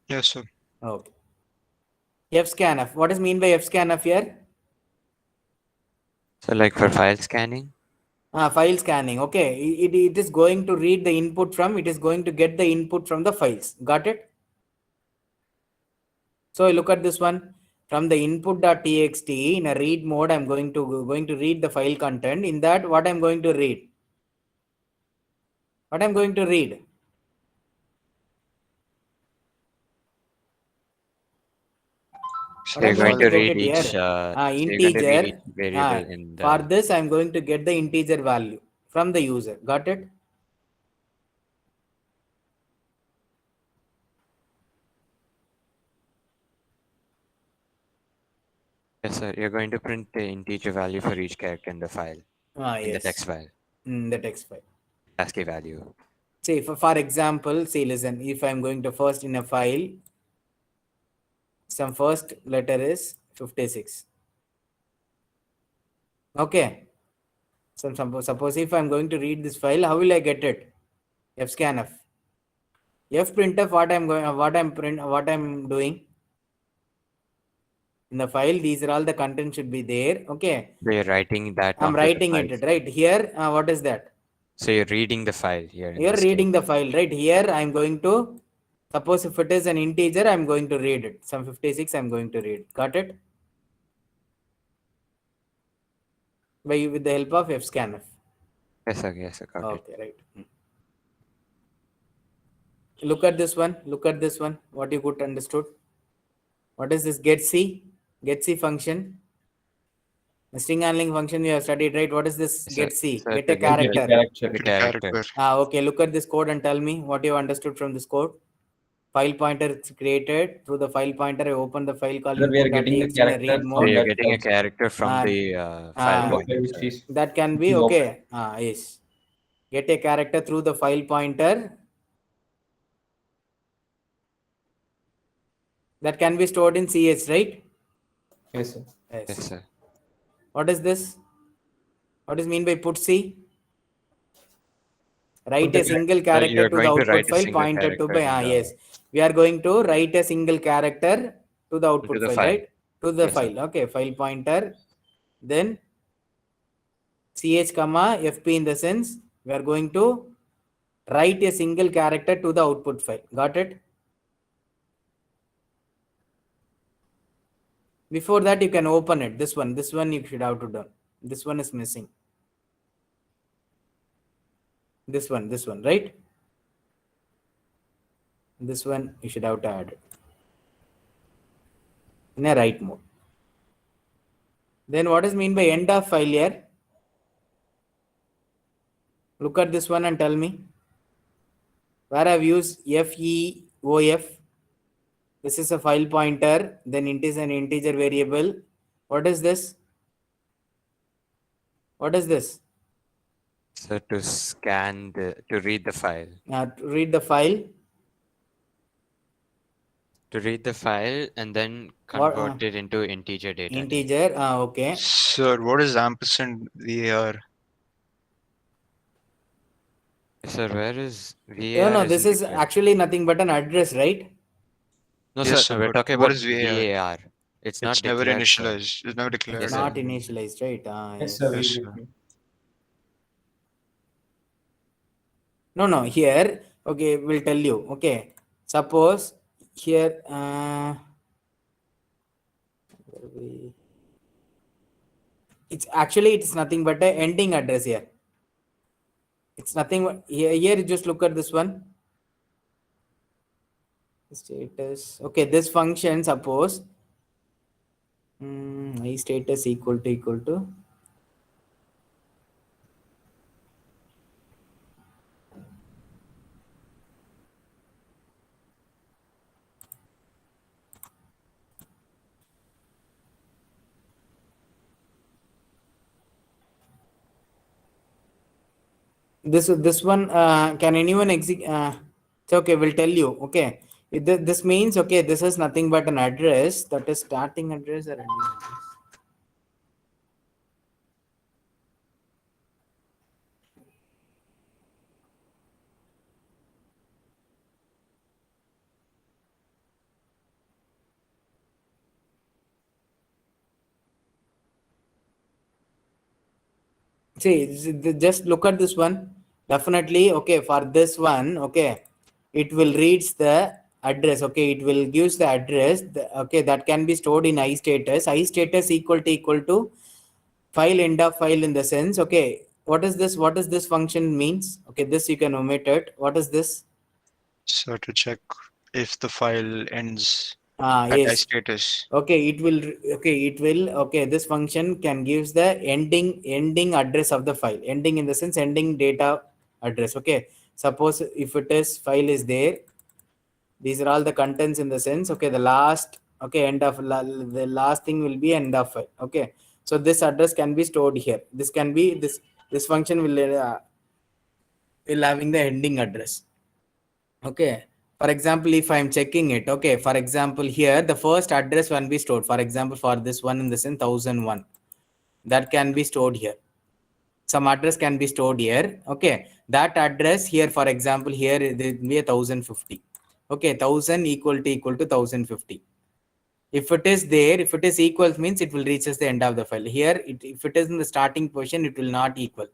Yes, sir. Okay. fscanf. What is mean by fscanf here? So like for file scanning? File scanning. Okay. It is going to read the input from, it is going to get the input from the files. Got it? So look at this one. From the input.txt in a read mode, I'm going to read the file content. In that, what I'm going to read? What I'm going to read? So What you're I'm going going to to get read it each, here? so you're going to read Integer. each variable in For the. this, I'm going to get the integer value from the user. Got it? Yes, sir. You're going to print the integer value for each character in the file, in the Yes. text file, The text file. ASCII value. Say, for example, say, listen, if I'm going to first in a file, some first letter is 56. Okay. So suppose if I'm going to read this file, how will I get it? fscanf. fprintf, what I'm doing in the file, these are all the content should be there. Okay. So you're writing that I'm onto the writing file. it right here. What is that? So you're reading the file here. You're reading the file right here. I'm going to, suppose if it is an integer, I'm going to read it. Some 56, I'm going to read. Got it? With the help of fscanf. Yes, sir. Yes, sir. Got it. Okay, right. Look at this one. Look at this one. What you could understood. What is this getC? getC function. The string handling function you have studied, right? What is this Yes, sir. getC? Sir, Get to a get character. the Get a character. Okay, look at this code and tell me what you understood from this code. File pointer is created. Through the file pointer, I open the file called Sir, we are getting the input.txt in a character read So mode. you're that getting a file. character from And, the file and- pointer. which Sir. is That can be open. okay. Yes. Get a character through the file pointer. That can be stored in CS, right? Yes, sir. Yes, sir. What is this? What is mean by putC? Write the a single character you're to the going to output write a file single pointed to character by in the- yes. We are going to write a single character to the output Into the file, file. right? To the Yes, sir. file. Okay, file pointer. Then ch comma fp in the sense we are going to write a single character to the output file. Got it? Before that, you can open it. This one you should have to do. This one is missing. This one, right? This one you should have to add it in a write mode. Then what is mean by end of file here? Look at this one and tell me where I've used FEOF. This is a file pointer. Then it is an integer variable. What is this? What is this? So to read the file. To read the file. To read the file and then What, convert it into integer data. type. Integer. Okay. Sir, what is ampersand VAR? Sir, where is VAR? No, this isn't is declared. actually nothing but an address, right? No, Yes, sir. sir, We're but talking what about is VAR? VAR. It's not It's never declared, sir. initialized. It's never declared. Yes, Not sir. initialized, right? Yes, sir. Yes, we sir. will. No, here, okay, we'll tell you. Okay, suppose here, it's nothing but a ending address here. It's nothing here. Just look at this one. Status. Okay, this function, suppose I status equal to this one. Can anyone execute? It's okay, we'll tell you. Okay, this means, okay, this is nothing but an address, that is starting address or ending address. See, just look at this one. Definitely, okay, for this one, okay, it will reads the address, okay, it will gives the address, okay, that can be stored in iStatus. iStatus equal to file end of file in the sense, okay, what is this? What does this function means? Okay, this you can omit it. What is this? So to check if the file ends at Yes. iStatus. Okay, okay, this function can gives the ending address of the file. Ending in the sense ending data address. Okay, suppose if it is file is there, these are all the contents in the sense, okay, the last, okay, the last thing will be end of file. Okay, so this address can be stored here. This can be this function will having the ending address. Okay, for example, if I'm checking it, okay, for example, here the first address can be stored. For example, for this one in the sense 1001, that can be stored here. Some address can be stored here. Okay, that address here, for example, here it will be 1050. Okay, 1000 equal to 1050. If it is there, if it is equal means it will reaches the end of the file. Here, if it is in the starting position, it will not equal.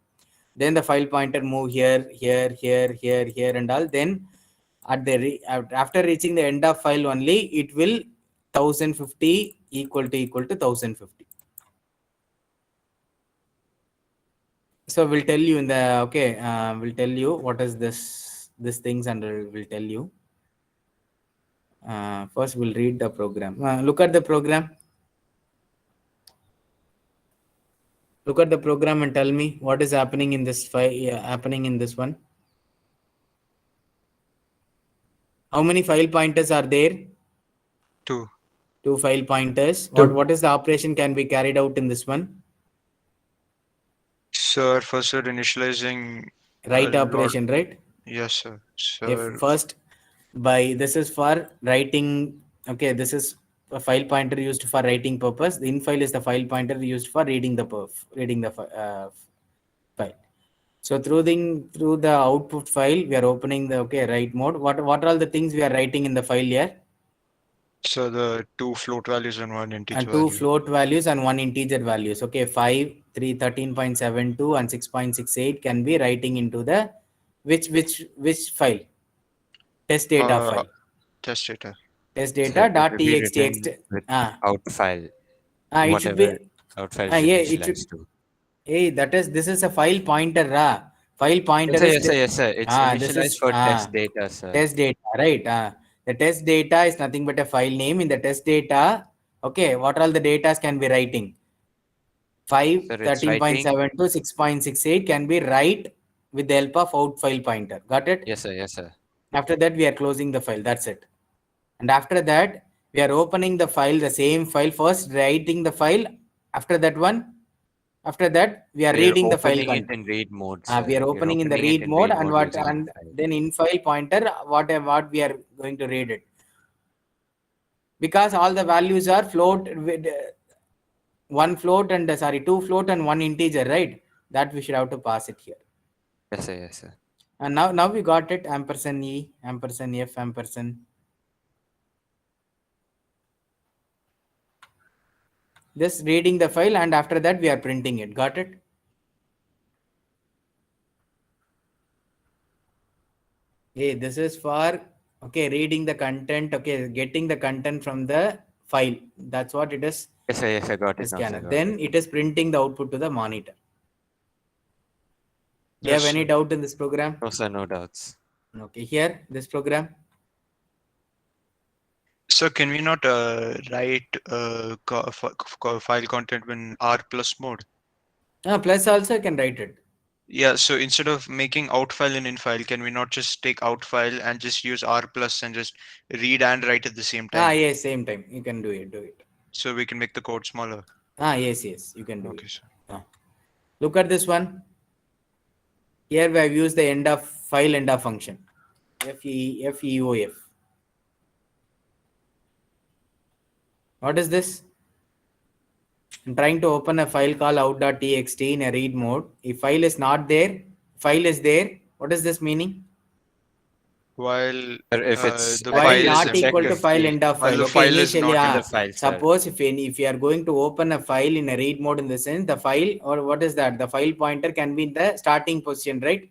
Then the file pointer move here, and all. Then after reaching the end of file only, it will 1050 equal to 1050. So we'll tell you in the, okay, we'll tell you what is this things, and we'll tell you. First we'll read the program. Look at the program. Look at the program and tell me what is happening in this file, happening in this one. How many file pointers are there? Two. Two file pointers. Two. What is the operation can be carried out in this one? Sir, first sir, initializing Write a lot- operation, right? Yes, sir. If Sir, first this is for writing. Okay, this is a file pointer used for writing purpose. The in file is the file pointer used for reading the file. So through the output file, we are opening the, okay, write mode. What are all the things we are writing in the file here? so the two float values and one integer And two value. float values and one integer values. Okay, 5, 3, 13.72 and 6.68 can be writing into the which file? Test data file. Test data. Test So data it dot will be txt written with out file, it should whatever be out file yeah, is it should. initialized to. Hey, this is a file pointer. File pointer Yes, is sir, yes, sir. It's this initialized is for test data, sir. test data, right? The test data is nothing but a file name. In the test data, okay, what all the data can be writing? 5, Sir, it's 13.7 to 6.68 can be write with the help of out file pointer. Got it? Yes, sir, yes, sir. After that, we are closing the file. That's it. And after that, we are opening the file, the same file, first writing the file. After that, we are We are reading the file opening it content. in read mode, sir. We are You're opening in the opening it read mode, and using in file. then in file pointer, what we are going to read it. Because all the values are float with one float and two float and one integer, right? That we should have to pass it here. Yes, sir, yes, sir. And now we got it. Ampersand E, ampersand F, ampersand. Just reading the file, and after that we are printing it. Got it? Hey, this is for, okay, reading the content, okay, getting the content from the file. That's what it is. Yes, sir, yes, I got it now, Scanner. sir. got Then it is printing the output to the monitor. Do you have Yes, any sir. doubt in this program? No, sir, no doubts. Okay, here, this program. So can we not write file content in R plus mode? Plus also I can write it. Yeah, so instead of making out file and in file, can we not just take out file and just use R plus and just read and write at the same time? Yes, same time. You can do it. So we can make the code smaller. Yes, you can do Okay, it. sir. Look at this one. Here we have used the end of file end of function. FEOF. What is this? I'm trying to open a file called out.txt in a read mode. If file is not there, file is there. What is this meaning? while Or if it's the While file is not empty. equal to if file the end of While file. the Okay, file is initially, not in the file, sir. suppose if you are going to open a file in a read mode, in the sense the file, or what is that? The file pointer can be in the starting position, right?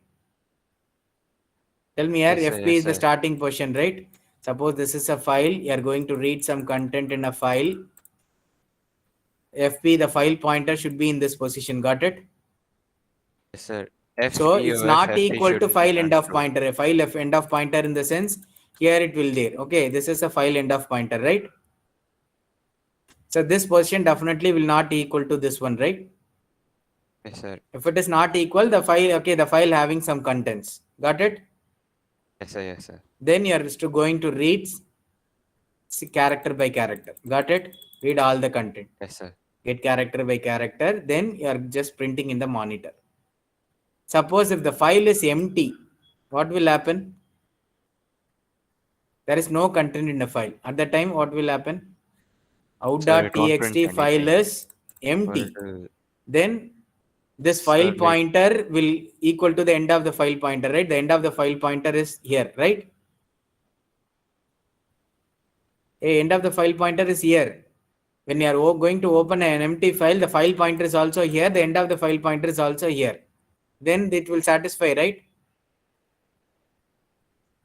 Tell me here, Yes, sir, FP yes, is the sir. starting position, right? Suppose this is a file, you are going to read some content in a file. FP, the file pointer should be in this position, got it? Yes, sir. So it's not FP equal to should file end of true. pointer. A file of end of pointer in the sense here it will there. Okay, this is a file end of pointer, right? So this position definitely will not equal to this one, right? Yes, sir. If it is not equal, the file, okay, the file having some contents. Got it? Yes, sir, yes, sir. Then you are just going to read character by character. Got it? Read all the content. Yes, sir. Get character by character. Then you are just printing in the monitor. Suppose if the file is empty, what will happen? There is no content in the file. At that time, what will happen? Sir, it won't print Out.txt file anything. is empty. Or, Then this so file like, pointer will equal to the end of the file pointer, right? The end of the file pointer is here, right? End of the file pointer is here. When you are going to open an empty file, the file pointer is also here. The end of the file pointer is also here. Then it will satisfy, right?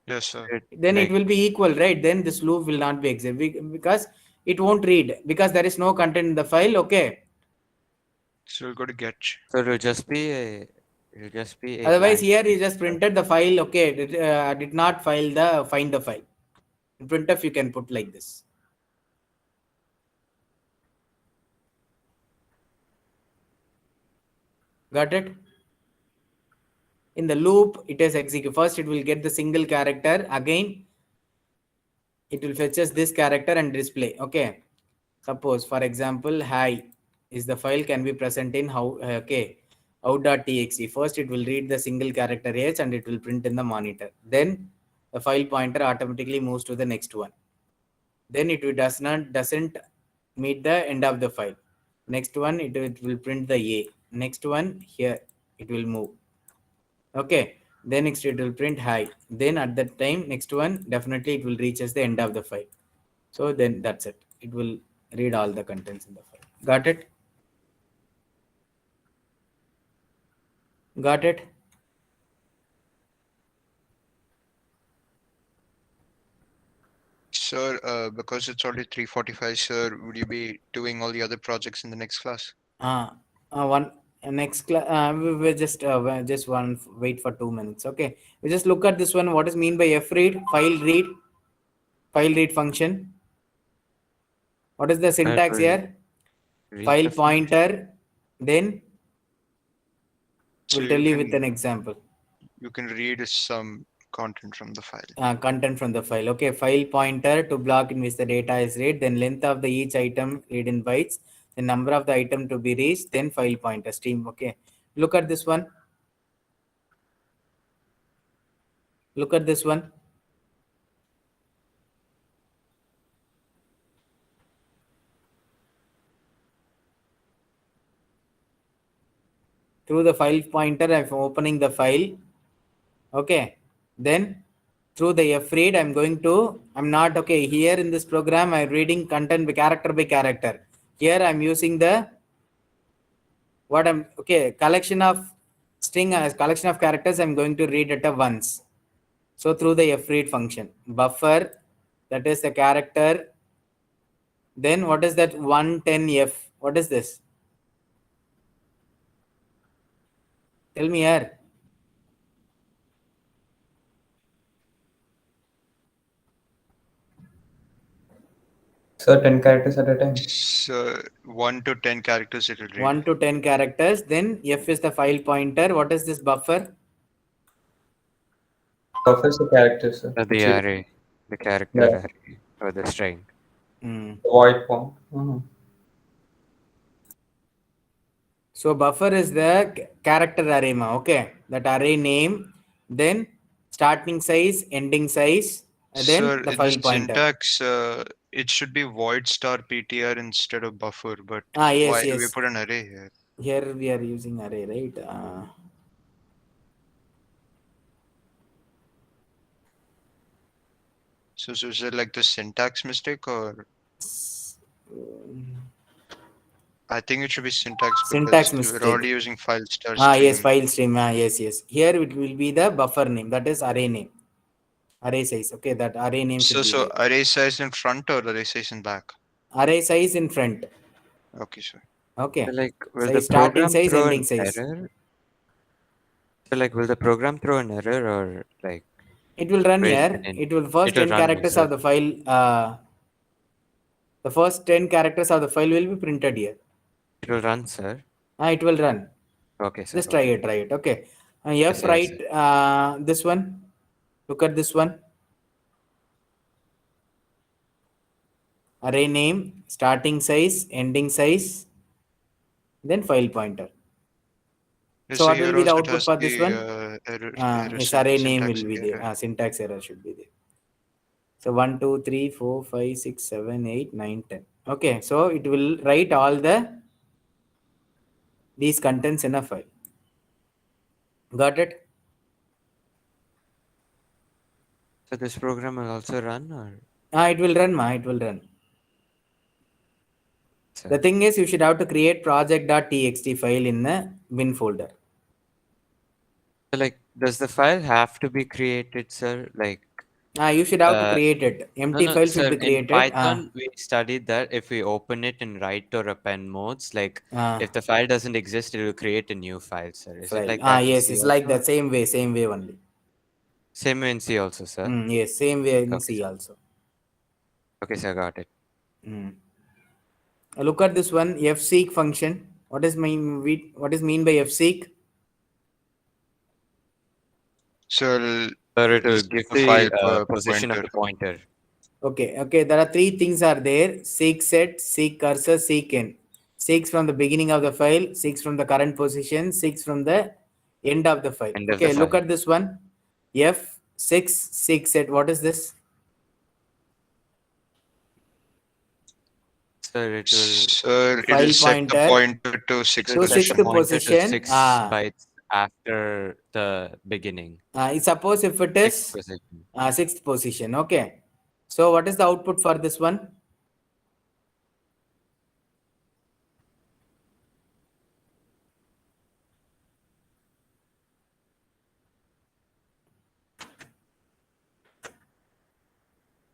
Yes, sir. Then it will be equal, right? Then this loop will not be executed because it won't read because there is no content in the file. Okay. So we'll go to get. so it'll just be a Otherwise, blank here you sheet, just sir. printed the file. Okay, did not find the file. In printf you can put like this. Got it? In the loop, it is execute. First, it will get the single character. Again, it will fetches this character and display. Okay. Suppose, for example, hi is the file can be present in how, okay, out.txt. First, it will read the single character h and it will print in the monitor. Then the file pointer automatically moves to the next one. Then it doesn't meet the end of the file. Next one, it will print the a. Next one, here it will move. Okay. Then next it will print hi. Then at that time, next one, definitely it will reach as the end of the file. So then that's it. It will read all the contents in the file. Got it? Got it? Sir, because it's already 3:45, sir, would you be doing all the other projects in the next class? One next class. We will just one wait for 2 minutes. Okay. We just look at this one. What is mean by fread? File read function. What is the syntax will here? read File the pointer. Then So we'll tell you with can an example. you can read some content from the file. Content from the file. Okay, file pointer to block in which the data is read, then length of the each item read in bytes, the number of the item to be reached, then file pointer stream. Okay, look at this one. Look at this one. Through the file pointer, I'm opening the file. Okay, then through the fread, I'm not, okay, here in this program, I'm reading content by character. Here I'm using the, collection of string as collection of characters, I'm going to read it once. So through the fread function, buffer, that is the character. Then what is that 110f? What is this? Tell me here. So 10 characters at a time. So 1 to 10 characters it will read. 1 to 10 characters. Then f is the file pointer. What is this buffer? Buffer is the character, sir. the array, the character Yeah. array, or the string. The void form. Mhm. So buffer is the character array, okay, that array name, then starting size, ending size, and then Sir, the in file the pointer. syntax, it should be void star ptr instead of buffer, but Yes, why do we yes. put an array here? Here we are using array, right? So is it like the syntax mistake, or I think it should be syntax Syntax because we're mistake. already using file star Yes, stream. file stream. Yes. Here it will be the buffer name, that is array name, array size. Okay, that array name should be So there. array size in front or array size in back? Array size in front. Okay, sir. Okay. So like, will Size, the starting program size, throw ending an size. error? So like, will the program throw an error or like? It will run Wait, here. and It will first it'll 10 run, characters is of it? the file. The first 10 characters of the file will be printed here. It will run, sir. It will run. Okay, sir. Just try it. Okay. F, Yes, write this one. Look at this one. Array name, starting size, ending size, then file pointer. So what will be the output for this one? Yes, array name will be there. Syntax error should be there. So 1, 2, 3, 4, 5, 6, 7, 8, 9, 10. Okay, so it will write all these contents in a file. Got it? So this program will also run, or? It will run, It will run. Sir. The thing is, you should have to create project.txt file in the bin folder. So like, does the file have to be created, sir? Like, You should have to create it. Empty no, file sir, should be created. in Python, we studied that if we open it in write or append modes, like if the file doesn't exist, it will create a new file, sir. Is it like that? Yes, it's like that. Same way only. Same way in C also, sir. Yes, same way in Okay, C sir. also. Okay, sir, got it. Look at this one, fseek function. What is mean by fseek? So Sir, it will Just give a the file position of pointer. the pointer. Okay. There are three things are there: seek set, seek cursor, seek end. Seeks from the beginning of the file, seeks from the current position, seeks from the end of the file. End of the Look file. at this one. F6 seek set. What is this? Sir, it will Sir, File it'll set the pointer pointer to 6 it will set sixth the position. pointer to position. 6 bytes after the beginning. Suppose if it is Sixth position. sixth position. Okay. So what is the output for this one?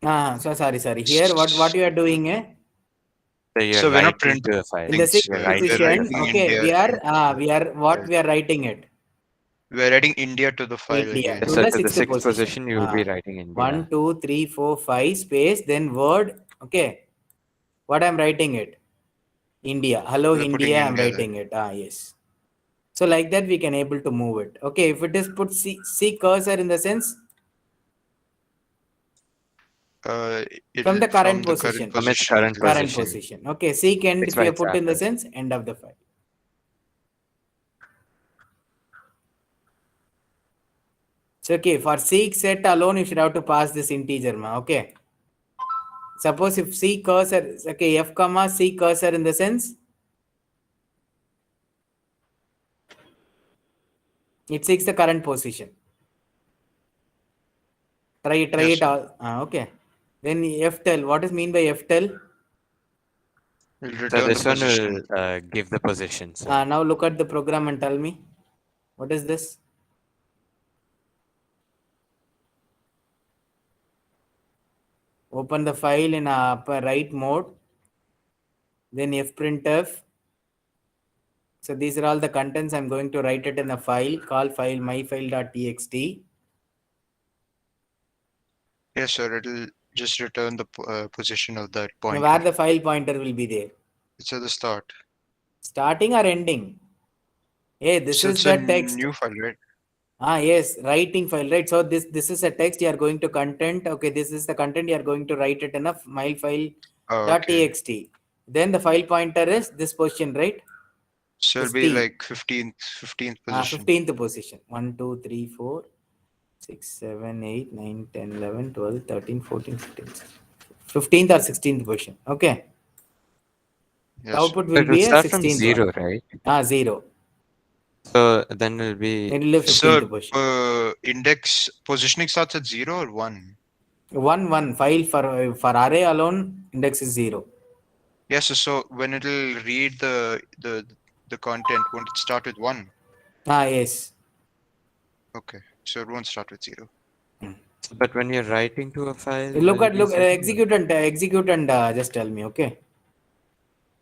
So sorry. Here, what you are doing? So you're So we're not writing to printing the file. In the sixth You're we're writing to position. the writing file. Okay, India we are what we are writing it. We're adding India to the file India. again. To So the to the sixth sixth position. position, you will be writing India. 1, 2, 3, 4, 5 space, then word. Okay. What I'm writing it? India. Hello, We're putting India. I'm India writing it. Yes. So like that, we can able to move it. Okay. If it is put C cursor in the sense from the current position. From its current Current position. position. Okay. Seek end, Six if you bytes put in the after. sense end of the file. So okay, for seek set alone, you should have to pass this integer, okay. Suppose if C cursor, okay, F comma C cursor in the sense it seeks the current position. Try Yes, it all. Okay. Then ftel. What is mean by ftel? So this one will give the position. So. Now look at the program and tell me what is this? Open the file in upper right mode. Then fprintf. So these are all the contents. I'm going to write it in a file. Call file myfile.txt. Yes, sir. It'll just return the position of that pointer. Where the file pointer will be there. It's at the start. Starting or ending? Hey, this So is it's the a text. new file, right? Yes, writing file, right? So this is a text you are going to content. Okay, this is the content you are going to write it in a myfile.txt. Then the file pointer is this position, right? So it'll be like 15th position. 15th position. 1, 2, 3, 4, 6, 7, 8, 9, 10, 11, 12, 13, 14, 15. 15th or 16th position. Okay. Yes, The output will be a start 16th from 0, right? 0. So then it'll be. It will be 15th position. Index positioning starts at 0 or 1? one file for array alone, index is 0. Yes, so when it'll read the content, won't it start with 1? Yes. Okay, so it won't start with 0. But when you're writing to a file, Look will it at be look zero? execute and just tell me, okay?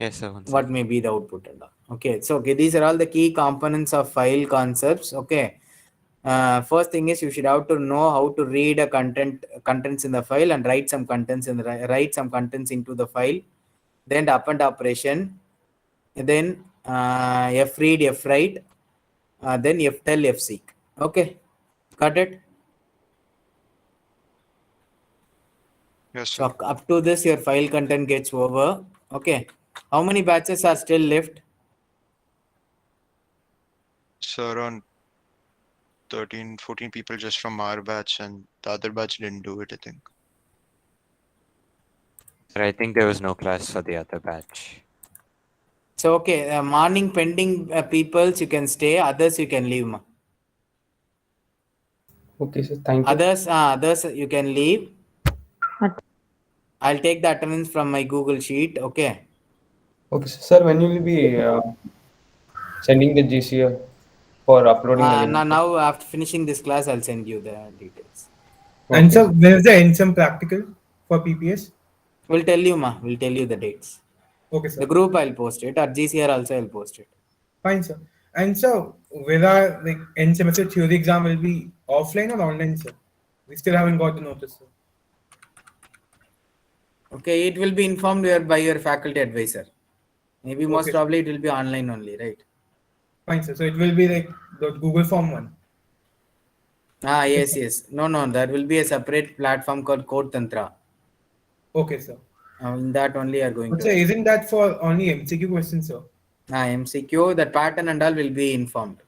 Yes, sir. One What second. may be the output and all. Okay, so okay, these are all the key components of file concepts. Okay. First thing is you should have to know how to read a contents in the file and write some contents write some contents into the file. Then the append operation, then fread, fwrite, then ftell, fseek. Okay, got it. Yes, So sir. up to this, your file content gets over. Okay, how many batches are still left? So around 13, 14 people just from our batch, and the other batch didn't do it, I think. Sir, I think there was no class for the other batch. So okay, morning pending peoples you can stay, others you can leave. Okay, sir. Thank you. Others you can leave. I'll take the attendance from my Google Sheet. Okay. Okay, sir. When you will be sending the GCR for uploading the link? Now after finishing this class, I'll send you the details. And Okay. so, when is the NSEM practical for PPS? We'll tell you, ma. We'll tell you the dates. Okay, The sir. group I'll post it. At GCR also I'll post it. Fine, sir. And so, whether like end semester theory exam will be offline or online, sir? We still haven't got the notice, sir. Okay, it will be informed by your faculty advisor. Maybe most Okay, sir. probably it will be online only, right? Fine, sir. So it will be like the Google Form one. Yes. No. There will be a separate platform called Code Tantra. Okay, sir. In that only are going But to sir, write. isn't that for only MCQ questions, sir? MCQ, that pattern and all will be informed.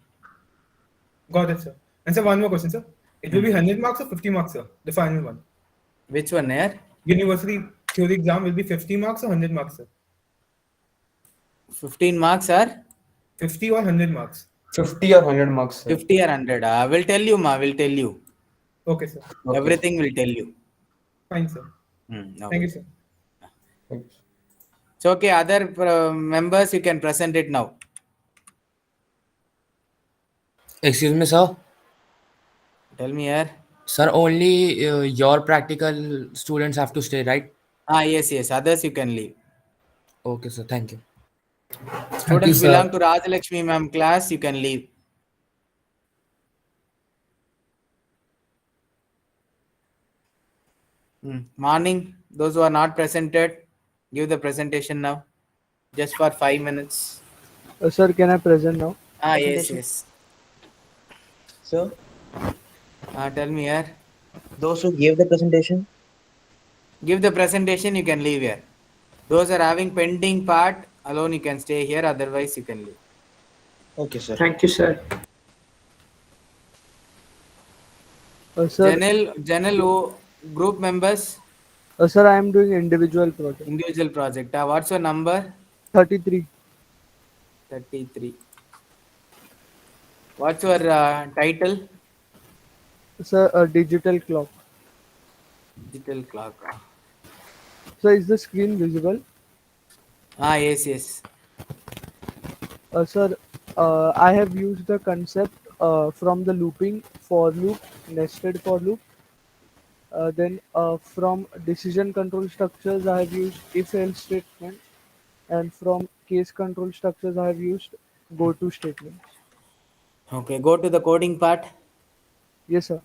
Got it, sir. And sir, one more question, sir. It will be 100 marks or 50 marks, sir? The final one. Which one here? University theory exam will be 50 marks or 100 marks, sir? 15 marks or 50 or 100 marks? 50 or 100 marks, sir. 50 or 100? We'll tell you, ma. We'll tell you. Okay, sir. Okay. Everything will tell you. Fine, sir. No. Thank you, sir. Thank you. So, okay, other members, you can present it now. Excuse me, sir. Tell me here. Sir, only your practical students have to stay, right? Yes. Others you can leave. Okay, sir. Thank you. Students belong to Rajalakshmi ma'am class, you can leave. Morning, those who are not presented, give the presentation now. Just for 5 minutes. Sir, can I present now? Yes. So, Tell me here. those who gave the presentation, Give the presentation, you can leave here. Those are having pending part, alone you can stay here, otherwise you can leave. okay, sir. Thank you, sir. Sir, General group members, sir, I am doing individual project. individual project. What's your number? 33. 33. What's your title? Sir, a digital clock. Digital clock. Sir, is the screen visible? Yes. Sir, I have used the concept from the looping for loop, nested for loop. Then from decision control structures, I have used if-else statement, and from case control structures, I have used go-to statements. Okay, go to the coding part. Yes, sir.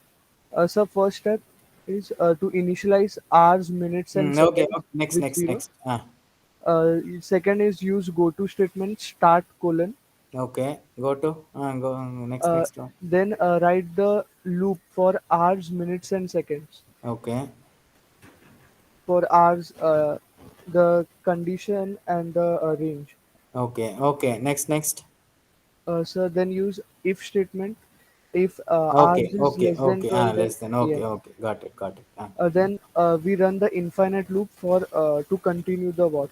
Sir, first step is to initialize hours, minutes, and Okay. seconds with zero. Next. Second is use go-to statement start colon. Okay, go to go next. One. Then write the loop for hours, minutes, and seconds. Okay. For hours, the condition and the range. Okay. Next. So then use if statement. If hours Okay. is less than 12, Less than. Okay. yeah. Okay. Got it. Then we run the infinite loop for to continue the watch.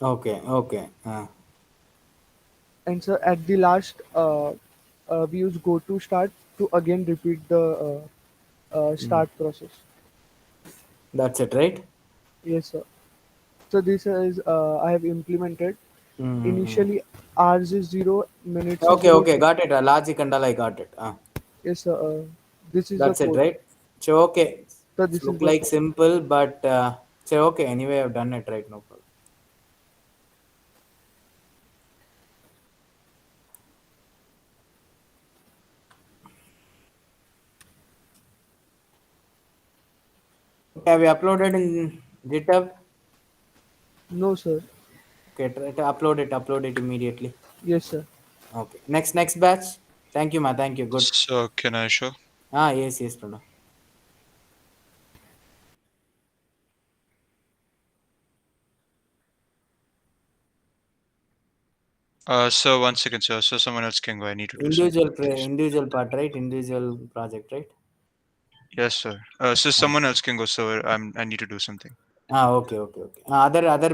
Okay. And so at the last, we use go to start to again repeat the start process. That's it, right? Yes, sir. So this is I have implemented. Mm-hmm. Initially, hours is 0, minutes is Okay, 0. okay, got it. Logic and all, I got it. Yes, sir. This is the That's it, code. right? So, okay. So It's this look is the like code. simple, but so okay. Anyway, I've done it, right? No problem. Okay, have you uploaded in GitHub? No, sir. Okay, try to upload it immediately. Yes, sir. Okay. Next batch. Thank you, ma. Thank you. Good. So can I show? Yes, Pranav. So 1 second, sir. So someone else can go. I need to do something. Individual part, right? Individual project, right? Yes, sir. So someone else can go, sir. I need to do something. Okay. Other